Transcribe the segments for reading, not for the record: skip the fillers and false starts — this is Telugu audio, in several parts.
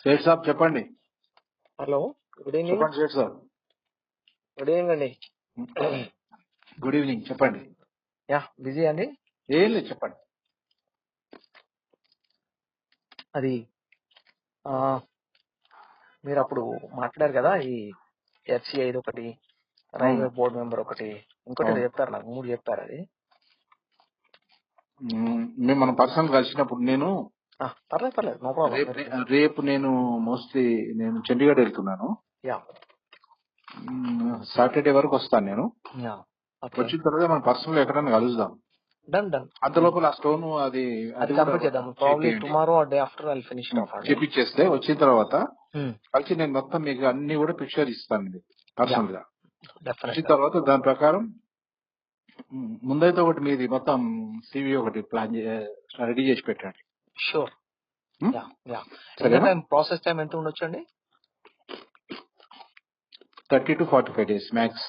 సేట్ సాబ్ చెప్పండి. Hello, good evening. చెప్పండి సేట్ సాబ్. గుడ్ ఈవినింగ్ అండి. గుడ్ ఈవినింగ్ చెప్పండి. యా, బిజీ అండి. ఏం లేదు చెప్పండి. అది మీరు అప్పుడు మాట్లాడారు కదా, ఈ ఎఫ్సిఐ ఒకటి, రైల్వే బోర్డు మెంబర్ ఒకటి, ఇంకోటి ఏదో చెప్పారు, నాకు 3 చెప్పారు. అది మేము మనం పర్సనల్ కలిసినప్పుడు నేను పర్లేదు, నో ప్రాబ్లం. రేపు నేను మోస్ట్లీ నేను చండీగఢ్ వెళ్తున్నాను. యా, సాటర్డే వరకు వస్తాను నేను. యా, వచ్చిన తర్వాత మనం పర్సనల్ ఎక్కడైనా కలుద్దాం. Done done. అంత లోపల ఆ స్టోన్ అది కంప్లీట్ చేద్దాం. Probably tomorrow or day after I finish చేపిచ్చేస్తే వచ్చిన తర్వాత కలిసి నేను మొత్తం మీకు అన్ని కూడా పిక్చర్ ఇస్తాను పర్సనల్ గా. వచ్చిన తర్వాత దాని ప్రకారం ముందైతే ఒకటి మీది మొత్తం సివి ఒకటి ప్లాన్ రెడీ చేసి పెట్టండి. షూర్. ప్రాసెస్ టైం ఎంత ఉండొచ్చు అండి? 30 to 45 days max.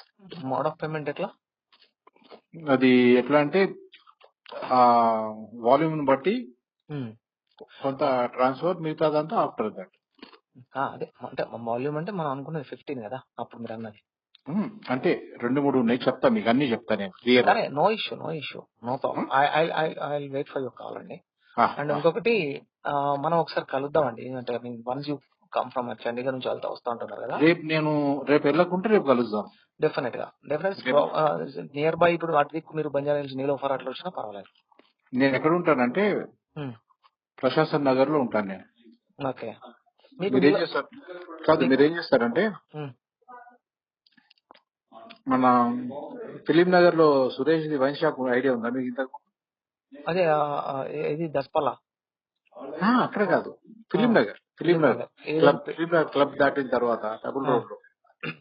Mode of payment ఎట్లా? అది ఎట్లా అంటే వాల్యూమ్ బట్టి కొంత ట్రాన్స్ఫర్, మిగతాదంతా ఆఫ్టర్ దట్. అదే అంటే వాల్యూమ్ అంటే మనం అనుకున్నది 15 కదా అప్పుడు మీరు అన్నది. అంటే 2-3 ఉన్నాయి, చెప్తా మీకు అన్ని చెప్తా నేను clear. No issue, no problem. I wait for your call అండి. అండ్ ఇంకొకటి, మనం ఒకసారి కలుద్దామండి. అంటే once you come from Chandigarh నుంచి వస్తా ఉంటున్నారు కదా. రేపు వెళ్ళకుంటే రేపు కలుద్దాం. Definite near by. ఇప్పుడు అటు దిక్కు మీరు బంజారా హిల్స్, నీలోఫర్ అట్లా వచ్చినా పర్వాలేదు. నేను ఎక్కడ ఉంటానంటే ప్రశాసన్ నగర్ లో ఉంటాను నేను. ఓకే. మీరేం చేస్తారు కాదు, మీరేం చేస్తారంటే మన ఫిలిం నగర్ లో Suresh the wine shop idea ఉందా మీకు? ఇంతకు అదే ఇది దస్పల్లా అక్కడ కాదు, ఫిలిం నగర్ క్లబ్ దాటిన తర్వాత డబుల్ రోడ్ లో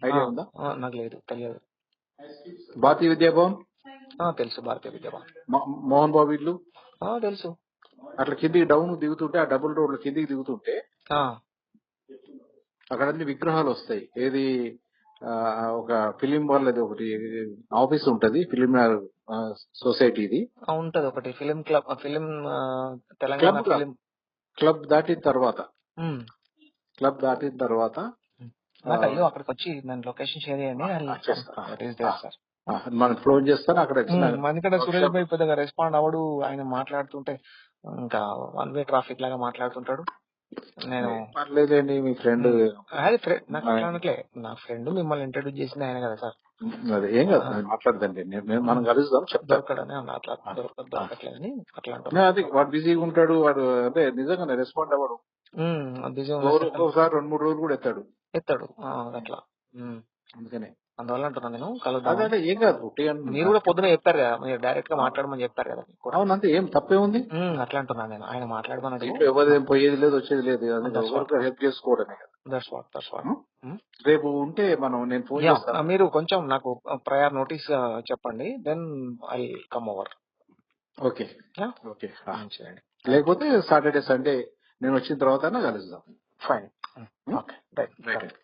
ఐడియా ఉందా? నాకు లేదు, తెలియదు. భారతీయ విద్యాభవన్ తెలుసు. భారతీయ విద్యాభవన్, మోహన్ బాబు ఇల్లు తెలుసు. అట్లా కిందికి డౌన్ దిగుతుంటే, ఆ డబుల్ రోడ్ లో కిందికి దిగుతుంటే అక్కడ అన్ని విగ్రహాలు వస్తాయి. ఏది ఒక ఫిలిం వాళ్ళది ఒకటి ఆఫీస్ ఉంటది, ఫిలిం సొసైటీది ఉంటది ఒకటి, film club, film Telangana film club దాటిన తర్వాత అయ్యో అక్కడికి వచ్చి నేను లొకేషన్ షేర్ చేయండి. మనం ఫోన్ చేస్తాను అక్కడ. ఎందుకంటే సురేష్ భాయ్ పెద్దగా రెస్పాండ్ అవ్వడు. ఆయన మాట్లాడుతుంటే ఇంకా 1 వే ట్రాఫిక్ లాగా మాట్లాడుతుంటాడు. నేను పర్లేదండి, మీ ఫ్రెండ్ నాకు అట్లా నా ఫ్రెండ్ మిమ్మల్ని ఇంట్రడ్యూస్ చేసింది ఆయన కదా సార్. అదే ఏం కదా, మాట్లాడదండి, మనం కలుద్దాం చెప్తా. దొరకట్లేదని అట్లా అది వాడు బిజీగా ఉంటాడు, వాడు అదే నిజంగా రెస్పాండ్ అవ్వడు. ఒక్కోసారి 2-3 రోజులు కూడా ఎత్తాడు అట్లా. అందుకనే అందువల్ల అంటున్నాను నేను కలుద్దాం. ఏం కాదు, మీరు కూడా పొద్దున చెప్పారు కదా, మీరు డైరెక్ట్ గా మాట్లాడమని చెప్పారు కదా. అవునంతే, ఏం తప్పే ఉంది. అట్లా అంటున్నాను నేను. ఆయన మాట్లాడమని ఎవరిదేం పోయేది లేదు, వచ్చేది లేదు, హెల్ప్ చేసుకోవడమే కదా. రేపు ఉంటే నేను ఫోన్ చేస్తాను. మీరు కొంచెం నాకు ప్రయర్ నోటీస్ చెప్పండి, then I come over. Okay. లేకపోతే సాటర్డే సండే నేను వచ్చిన తర్వాత కలుద్దాం. ఫైన్. Okay, right.